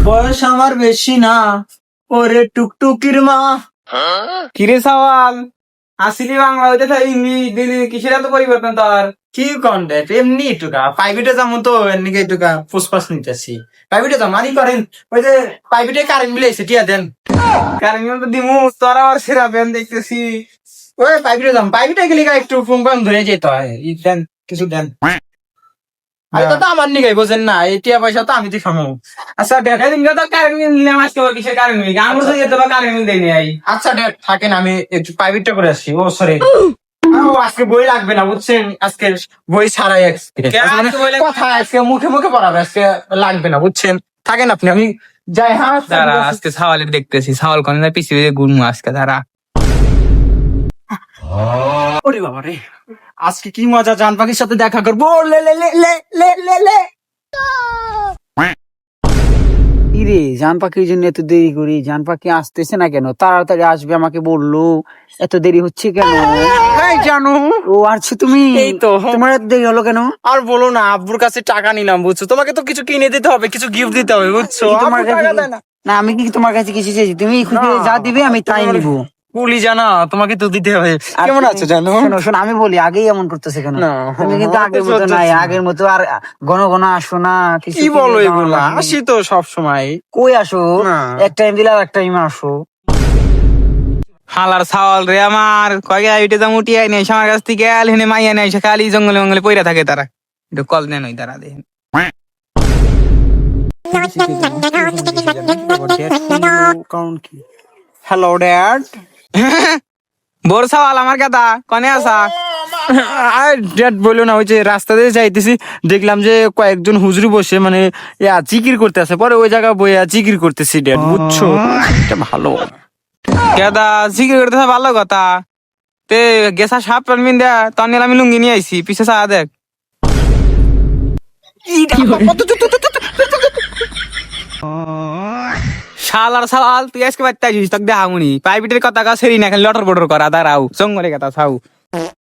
বয়স আমার বেশি না, ওরে টুকটুকির মা। কিরে সওয়াল, আসলি বাংলা হইতে ইংলিশ দিলি কিসের এত পরিবর্তন তোর? কি কন্টেন্ট এমনি টুকা প্রাইভেটে যাবো তো এমনি টুকা ফুসফাস নিতেছি। প্রাইভেটে যাবো মানি করেন, ওই যে প্রাইভেটে কারেন্ট বিল এসে টিয়া দেন। কারণ তো দিমু তোর আবার সেরা প্যান দেখতেছি। ওই প্রাইভেটে যাবো, প্রাইভেটে গেলে একটু ফোন কম ধরে যেতে হয়। ই দেন, কিছু দেন। এটা তো আমার নিগাই বোঝেন না, এই টিয়া পয়সা তো আমি দিখামো। আচ্ছা দেখা দিন তো কারেন্ট বিল নিলাম আজকে, কিসের কারেন্ট বিল? আমার তো যেতে বা কারেন্ট বিল দেয়নি আই। আচ্ছা ড্যাড থাকেন, আমি একটু প্রাইভেটটা করে আসি। ও সরি, আজকে বই লাগবে না বুঝছেন, আজকে বই ছাড়াই আজকে বই লাগবে? কথা আজকে মুখে মুখে পড়াবে, আজকে লাগবে না বুঝছেন। থাকেন আপনি, আমি যাই। হ্যাঁ দাঁড়া আজকে সওয়ালের দেখতেছি, সওয়াল কোন পিছিয়ে গুনমু আজকে দাঁড়া। ওরে বাবা রে, আজকে কি মজা, জান পাখির সাথে দেখা করবো। লে লে লে লে লে লে লে। ইরে জান পাখির জন্য এত দেরি করি, জান পাখি আসতেছে না কেন? তাড়াতাড়ি আসবে আমাকে বললো, এত দেরি হচ্ছে কেন? এই জানো, ও আছো তুমি? এই তো। তোমার এত দেরি হলো কেন? আর বলো না, আব্বুর কাছে টাকা নিলাম বুঝছো, তোমাকে তো কিছু কিনে দিতে হবে, কিছু গিফট দিতে হবে বুঝছো। কি তোমার আব্বু কাছে টাকা দেয় না। না, আমি কি তোমার কাছে কিছু চাইছি? তুমি খুশি হয়ে যা দিবে আমি তাই নিবো। কুলি জানা, তোমাকে তো দিতে হবে। আর কেমন তুমি- আছো জানো? শোনো শোনো, আমি বলি আগেই এমন করতেছে কেন? না, তুমি কিন্তু আগের মতো সহ্য নাই, হচ্ছে না। আগের মতো আর ঘন ঘন আসো না। কিছু কি কিনে বলো দাও এগুলা? আমাকে। আসি তো সব সময়। কই আসো? না। এক টাইম দিলে আর এক টাইমে আসো। হালার সওয়াল রে আমার, কয়েক আইটে দাম উঠিয়ে নেই আমার কাছ থেকে, গেল হেনে মাইয়া নেই, সে খালি জঙ্গলে মঙ্গলে পইরা থাকে তারা। একটু কল নেন ওই তারা দেখেন। কারণ কি? Hello dad. বোর সওয়াল আমার কথা কনে আসা? ড্যাড বললো না, ওই যে রাস্তা দিয়ে যাইতেছি, দেখলাম যে কয়েকজন হুজুরি বসে মানে জিকির করতে আছে, পরে ওই জায়গা বইয়া জিকির করতেছি ড্যাড বুঝছো। এটা ভালো। কেদা জিকির করতে ভালো কথা। তে গেছা সাপ টানবিন দেয়া, তখন আমি লুঙ্গি নিয়ে আইছি, পিছে চা দেখ। শালার সওয়াল, তুই আজকে বাচ্চা আছিস, তোকে দেখামুনি প্রাইভেটের কথা কা সেরি না, খালি লটর বটর করা, দাঁড়াও জঙ্গলে কথা ছাউ।